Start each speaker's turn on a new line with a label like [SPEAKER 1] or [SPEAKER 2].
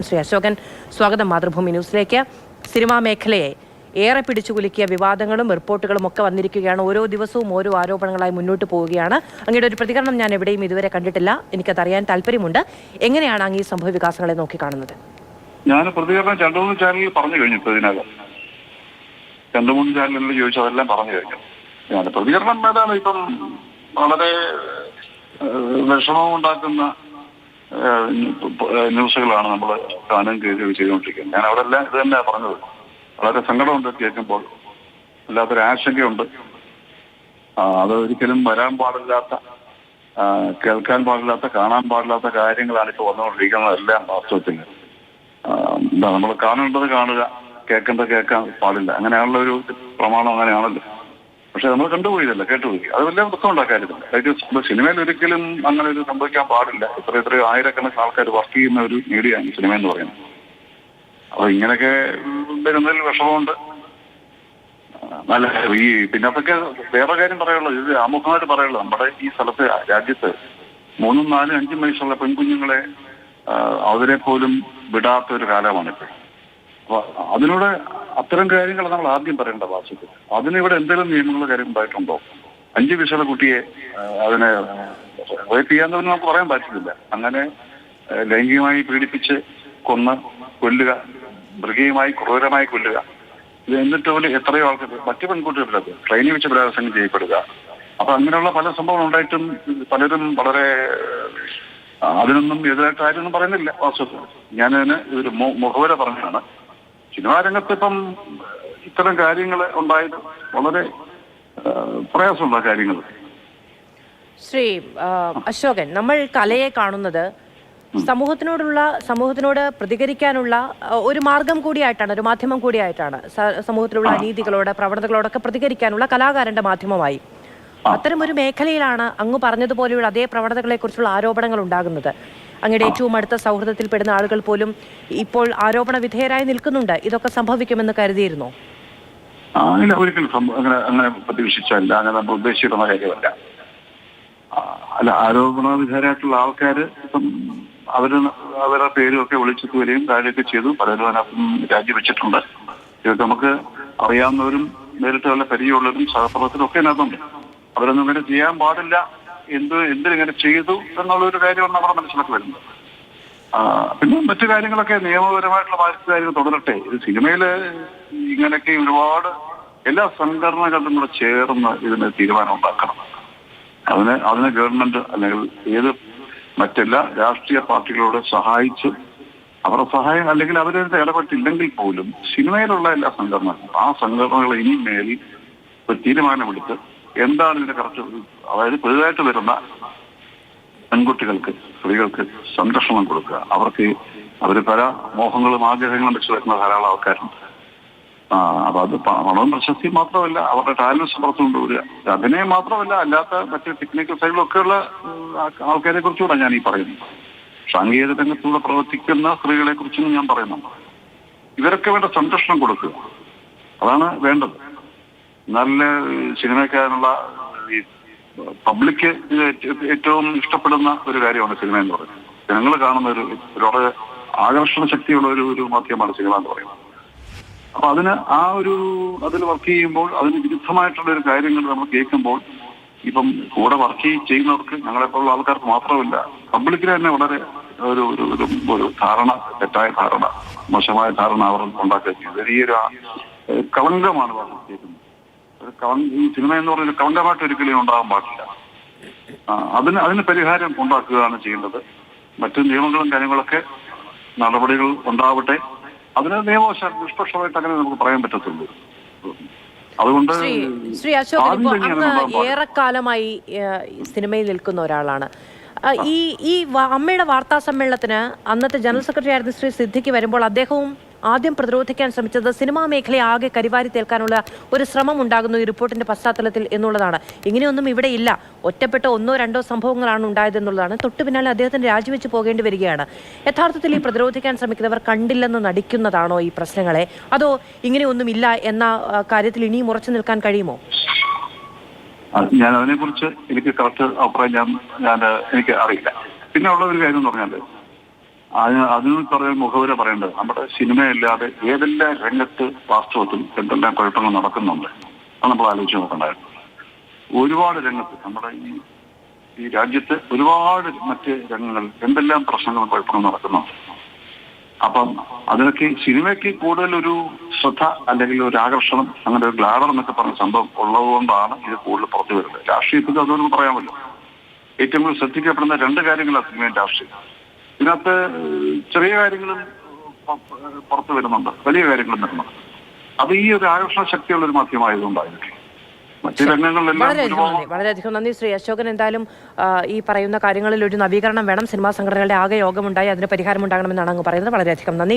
[SPEAKER 1] ശ്രീ അശോകൻ, സ്വാഗതം മാതൃഭൂമി ന്യൂസിലേക്ക്. സിനിമാ മേഖലയെ ഏറെ പിടിച്ചുകുലുക്കിയ വിവാദങ്ങളും റിപ്പോർട്ടുകളും ഒക്കെ വന്നിരിക്കുകയാണ്. ഓരോ ദിവസവും ഓരോ ആരോപണങ്ങളായി മുന്നോട്ട് പോവുകയാണ്. അങ്ങയുടെ ഒരു പ്രതികരണം ഞാൻ എവിടെയും ഇതുവരെ കണ്ടിട്ടില്ല. എനിക്കതറിയാൻ താല്പര്യമുണ്ട്. എങ്ങനെയാണ് അങ്ങ് ഈ സംഭവ വികാസങ്ങളെ നോക്കിക്കാണുന്നത്?
[SPEAKER 2] ഞാൻ പ്രതികരണം 2-3 ചാനലിൽ പറഞ്ഞു കഴിഞ്ഞു. ഇതിനകം 2-3 ചാനലുകളിൽ ചോദിച്ചു, അതെല്ലാം പറഞ്ഞു കഴിഞ്ഞു. ഞാൻ പ്രതികരണം ഏതാണ് ഇപ്പം വളരെ വിഷമം ഉണ്ടാക്കുന്ന ന്യൂസുകളാണ് നമ്മൾ കാണുകയും കേൾക്കുകയും ചെയ്തുകൊണ്ടിരിക്കുന്നത്. ഞാൻ അവിടെ എല്ലാം ഇത് തന്നെയാണ് പറഞ്ഞത്. വളരെ സങ്കടമുണ്ട് കേൾക്കുമ്പോൾ, വല്ലാത്തൊരു ആശങ്കയുണ്ട്. അത് ഒരിക്കലും വരാൻ പാടില്ലാത്ത, കേൾക്കാൻ പാടില്ലാത്ത, കാണാൻ പാടില്ലാത്ത കാര്യങ്ങളാണ് ഇപ്പോൾ വന്നുകൊണ്ടിരിക്കുന്നതെല്ലാം. വാസ്തവത്തിൽ നമ്മൾ കാണേണ്ടത് കാണുക, കേൾക്കേണ്ടത് കേൾക്കാൻ പാടില്ല, അങ്ങനെയാണുള്ള ഒരു പ്രമാണം. അങ്ങനെയാണല്ലോ. പക്ഷെ നമ്മൾ കണ്ടുപോയതല്ല, കേട്ടുപോയി. അത് വലിയ ദുഃഖമുണ്ടാക്കാറില്ല. അതായത് സിനിമയിൽ ഒരിക്കലും അങ്ങനെ ഒരു സംഭവിക്കാൻ പാടില്ല. എത്രയോ ആയിരക്കണക്കിന് ആൾക്കാർ വർക്ക് ചെയ്യുന്ന ഒരു മീഡിയയാണ് സിനിമ എന്ന് പറയുന്നത്. അപ്പൊ ഇങ്ങനെയൊക്കെ വരുന്നതിൽ വിഷമമുണ്ട്. നല്ല പിന്നെ അതൊക്കെ വേറെ കാര്യം പറയുള്ളത്, ഇത് ആമുഖമായിട്ട് പറയുള്ളത്, നമ്മുടെ ഈ സ്ഥലത്ത് രാജ്യത്ത് 3, 4, 5 വയസ്സുള്ള പെൺകുഞ്ഞുങ്ങളെ അവരെ പോലും വിടാത്ത ഒരു കാലമാണിപ്പോൾ. അപ്പൊ അതിനോട് അത്തരം കാര്യങ്ങൾ നമ്മൾ ആദ്യം പറയേണ്ട വാസ്തവത്തിൽ. അതിനിവിടെ എന്തെങ്കിലും നിയമങ്ങളുടെ കാര്യം ഉണ്ടായിട്ടുണ്ടോ? 5 വയസ്സുള്ള കുട്ടിയെ അതിനെ റേപ്പ് ചെയ്യാന്നൊന്നും നമുക്ക് പറയാൻ പറ്റില്ല. അങ്ങനെ ലൈംഗികമായി പീഡിപ്പിച്ച് കൊല്ലുക, മൃഗീയമായി ക്രൂരമായി കൊല്ലുക, ഇത് എന്നിട്ട് പോലും എത്രയോ ആൾക്കാർ മറ്റു പെൺകുട്ടികളുടെ ട്രെയിനിൽ വെച്ച് ബലാത്സംഗം ചെയ്യപ്പെടുക. അപ്പൊ അങ്ങനെയുള്ള പല സംഭവം ഉണ്ടായിട്ടും പലരും വളരെ അതിനൊന്നും എതിരായിട്ട് ആരൊന്നും പറയുന്നില്ല. വാസ്തവത്തിൽ ഞാനതിന് ഒരു മുഖവര പറഞ്ഞതാണ്. സിനിമാ രംഗത്ത് ഇപ്പം ഇത്തരം കാര്യങ്ങൾ ഉണ്ടായത് വളരെ പ്രയാസമുള്ള കാര്യങ്ങൾ.
[SPEAKER 1] ശ്രീ അശോകൻ, നമ്മൾ കലയെ കാണുന്നത് സമൂഹത്തിനോട് പ്രതികരിക്കാനുള്ള ഒരു മാർഗം കൂടിയായിട്ടാണ്, ഒരു മാധ്യമം കൂടിയായിട്ടാണ്. സമൂഹത്തിലുള്ള അനീതികളോട്, പ്രവണതകളോടൊക്കെ പ്രതികരിക്കാനുള്ള കലാകാരന്റെ മാധ്യമമായി. അത്തരമൊരു മേഖലയിലാണ് അങ്ങ് പറഞ്ഞതുപോലെയുള്ള അതേ പ്രവണതകളെ കുറിച്ചുള്ള ആരോപണങ്ങൾ ഉണ്ടാകുന്നത്. അങ്ങയുടെ ഏറ്റവും അടുത്ത സൗഹൃദത്തിൽപ്പെടുന്ന ആളുകൾ പോലും ഇപ്പോൾ ആരോപണ വിധേയരായി നിൽക്കുന്നുണ്ട്. ഇതൊക്കെ സംഭവിക്കുമെന്ന് കരുതിയിരുന്നോ?
[SPEAKER 2] ഇല്ല, ഒരിക്കലും അങ്ങനെ പ്രതീക്ഷിച്ചല്ല. അങ്ങനെ നമ്മൾ ഉദ്ദേശിക്കുന്ന കാര്യമല്ല. അല്ല, ആരോപണ വിധേയരായിട്ടുള്ള ആൾക്കാർ ഇപ്പം അവരുടെ പേരുമൊക്കെ വിളിച്ചിട്ട് വരികയും കാര്യമൊക്കെ ചെയ്തു. പലരും അതിനകത്തും രാജിവെച്ചിട്ടുണ്ട്. ഇതൊക്കെ നമുക്ക് അറിയാവുന്നവരും നേരിട്ട് വല്ല പരിചയമുള്ളവരും സഹപ്രവർത്തകരും ഒക്കെ അതിനകത്തുണ്ട്. അവരൊന്നും ഇങ്ങനെ ചെയ്യാൻ പാടില്ല, എന്തിനിങ്ങനെ ചെയ്തു എന്നുള്ളൊരു കാര്യമാണ് നമ്മുടെ മനസ്സിലൊക്കെ വരുന്നത്. പിന്നെ മറ്റു കാര്യങ്ങളൊക്കെ നിയമപരമായിട്ടുള്ള ബാധ്യത കാര്യങ്ങൾ തുടരട്ടെ. ഇത് സിനിമയിൽ ഇങ്ങനെയൊക്കെ ഒരുപാട് എല്ലാ സംഘടനകളും കൂടെ ചേർന്ന് ഇതിന് തീരുമാനം ഉണ്ടാക്കണം. അതിന് ഗവൺമെന്റ് അല്ലെങ്കിൽ ഏത് മറ്റെല്ലാ രാഷ്ട്രീയ പാർട്ടികളോട് സഹായിച്ച്, അവരുടെ സഹായം അല്ലെങ്കിൽ അവരത് ഇടപെട്ടില്ലെങ്കിൽ പോലും സിനിമയിലുള്ള എല്ലാ സംഘടനകളും ആ സംഘടനകൾ ഇനി മേൽ ഒരു തീരുമാനമെടുത്ത് എന്താണ് ഇതിന്റെ കറക്റ്റ്, അതായത് പുതുതായിട്ട് വരുന്ന പെൺകുട്ടികൾക്ക്, സ്ത്രീകൾക്ക് സംരക്ഷണം കൊടുക്കുക. അവർ പല മോഹങ്ങളും ആഗ്രഹങ്ങളും വെച്ച് വരുന്ന ധാരാളം ആൾക്കാരുണ്ട്. അപ്പൊ അത് പണവും പ്രശസ്തിയും മാത്രമല്ല, അവരുടെ ടാലൻസ് പുറത്തു കൊണ്ടുവരിക. അഭിനയം മാത്രമല്ല, അല്ലാത്ത മറ്റ് ടെക്നിക്കൽ സൈഡിലൊക്കെയുള്ള ആൾക്കാരെ കുറിച്ചുകൂടെ ഞാൻ ഈ പറയുന്നത്. സാങ്കേതിക രംഗത്തൂടെ പ്രവർത്തിക്കുന്ന സ്ത്രീകളെ കുറിച്ചും ഞാൻ പറയുന്നുണ്ട്. ഇവരൊക്കെ വേണ്ട സംരക്ഷണം കൊടുക്കുക, അതാണ് വേണ്ടത്. നല്ല സിനിമയ്ക്കാനുള്ള ഈ പബ്ലിക് ഏറ്റവും ഇഷ്ടപ്പെടുന്ന ഒരു കാര്യമാണ് സിനിമ എന്ന് പറയുന്നത്. ജനങ്ങൾ കാണുന്ന ഒരു ആകർഷണ ശക്തിയുള്ള ഒരു മാധ്യമമാണ് സിനിമ എന്ന് പറയുന്നത്. അപ്പൊ അതിൽ വർക്ക് ചെയ്യുമ്പോൾ അതിന് വിരുദ്ധമായിട്ടുള്ള ഒരു കാര്യങ്ങൾ നമ്മൾ കേൾക്കുമ്പോൾ ഇപ്പം കൂടെ വർക്ക് ചെയ്യുന്നവർക്ക്, ഞങ്ങളെപ്പോലുള്ള ആൾക്കാർക്ക് മാത്രമല്ല, പബ്ലിക്കിന് തന്നെ വളരെ ഒരു ധാരണ, തെറ്റായ ധാരണ, മോശമായ ധാരണ അവർ ഉണ്ടാക്കുക. വലിയൊരു കളങ്കമാണ് കേൾക്കുന്നത്. ഈ സിനിമ എന്ന് പറയുന്നത് കളങ്കമായിട്ട് ഒരിക്കലും ഉണ്ടാകാൻ പാടില്ല. അതിന് പരിഹാരം ഉണ്ടാക്കുകയാണ് ചെയ്യേണ്ടത്. മറ്റു നിയമങ്ങളും കാര്യങ്ങളൊക്കെ നടപടികൾ ഉണ്ടാവട്ടെ. അതിന് നിയമവശാൽ നിഷ്പക്ഷമായിട്ട് അങ്ങനെ നമുക്ക് പറയാൻ പറ്റത്തുള്ളൂ. അതുകൊണ്ട്
[SPEAKER 1] ശ്രീ അശോകൻ, അങ്ങ് ഏറെക്കാലമായി സിനിമയിൽ നിൽക്കുന്ന ഒരാളാണ്. ഈ അമ്മയുടെ വാർത്താ സമ്മേളനത്തിന് അന്നത്തെ ജനറൽ സെക്രട്ടറി ആയിരുന്ന ശ്രീ സിദ്ദിഖ് വരുമ്പോൾ അദ്ദേഹവും ആദ്യം പ്രതിരോധിക്കാൻ ശ്രമിച്ചത് സിനിമാ മേഖലയെ ആകെ കരിവാരി തേൽക്കാനുള്ള ഒരു ശ്രമം ഉണ്ടാകുന്നു ഈ റിപ്പോർട്ടിന്റെ പശ്ചാത്തലത്തിൽ എന്നുള്ളതാണ്. ഇങ്ങനെയൊന്നും ഇവിടെ ഇല്ല, ഒറ്റപ്പെട്ട 1-2 സംഭവങ്ങളാണ് ഉണ്ടായതെന്നുള്ളതാണ്. തൊട്ടു പിന്നാലെ അദ്ദേഹത്തിന് രാജിവെച്ച് പോകേണ്ടി വരികയാണ്. യഥാർത്ഥത്തിൽ ഈ പ്രതിരോധിക്കാൻ ശ്രമിക്കുന്നവർ കണ്ടില്ലെന്ന് നടിക്കുന്നതാണോ ഈ പ്രശ്നങ്ങളെ, അതോ ഇങ്ങനെയൊന്നുമില്ല എന്ന കാര്യത്തിൽ ഇനിയും ഉറച്ചു നിൽക്കാൻ കഴിയുമോ?
[SPEAKER 2] ഞാൻ അതിനെക്കുറിച്ച് എനിക്ക് കറക്റ്റ് അഭിപ്രായം എനിക്ക് അറിയില്ല. പിന്നെ ഉള്ള ഒരു കാര്യം എന്ന് പറഞ്ഞാൽ അതിന് പറയുന്ന മുഖവര പറയേണ്ടത് നമ്മുടെ സിനിമയല്ലാതെ ഏതെല്ലാം രംഗത്ത് വാസ്തവത്തിൽ എന്തെല്ലാം കുഴപ്പങ്ങൾ നടക്കുന്നുണ്ട് അത് നമ്മൾ ആലോചിച്ച് നോക്കണ്ടായിരുന്നു. ഒരുപാട് രംഗത്ത് നമ്മുടെ ഈ രാജ്യത്ത് ഒരുപാട് മറ്റ് രംഗങ്ങൾ എന്തെല്ലാം പ്രശ്നങ്ങളും കുഴപ്പങ്ങളും നടക്കുന്നുണ്ട്. അപ്പം അതിനൊക്കെ സിനിമയ്ക്ക് കൂടുതൽ ഒരു ശ്രദ്ധ അല്ലെങ്കിൽ ഒരു ആകർഷണം അങ്ങനെ ഒരു ഗ്ലാഡർ എന്നൊക്കെ പറഞ്ഞ സംഭവം ഉള്ളതുകൊണ്ടാണ് ഇത് കൂടുതൽ പുറത്തു വരുന്നത്. രാഷ്ട്രീയത്തിൽ അതൊന്നും പറയാമല്ലോ. ഏറ്റവും കൂടുതൽ ശ്രദ്ധിക്കപ്പെടുന്ന രണ്ട് കാര്യങ്ങളാണ് സിനിമയും രാഷ്ട്രീയം. ഇതിനകത്ത് ചെറിയ കാര്യങ്ങളും പുറത്തു വരുന്നുണ്ട്, വലിയ കാര്യങ്ങളും വരുന്നുണ്ട്. അത് ഈ ഒരു ആകർഷണ ശക്തിയുള്ള ഒരു മാധ്യമമായതുകൊണ്ടായിരിക്കും. മറ്റു രംഗങ്ങളിലെല്ലാം
[SPEAKER 1] വളരെയധികം നന്ദി ശ്രീ അശോകൻ. എന്തായാലും ഈ പറയുന്ന കാര്യങ്ങളിൽ ഒരു നവീകരണം വേണം. സിനിമാ സംഘടനകളുടെ ആകെ യോഗമുണ്ടായി അതിന് പരിഹാരം ഉണ്ടാകണമെന്നാണ് അങ്ങ് പറയുന്നത്. വളരെയധികം നന്ദി.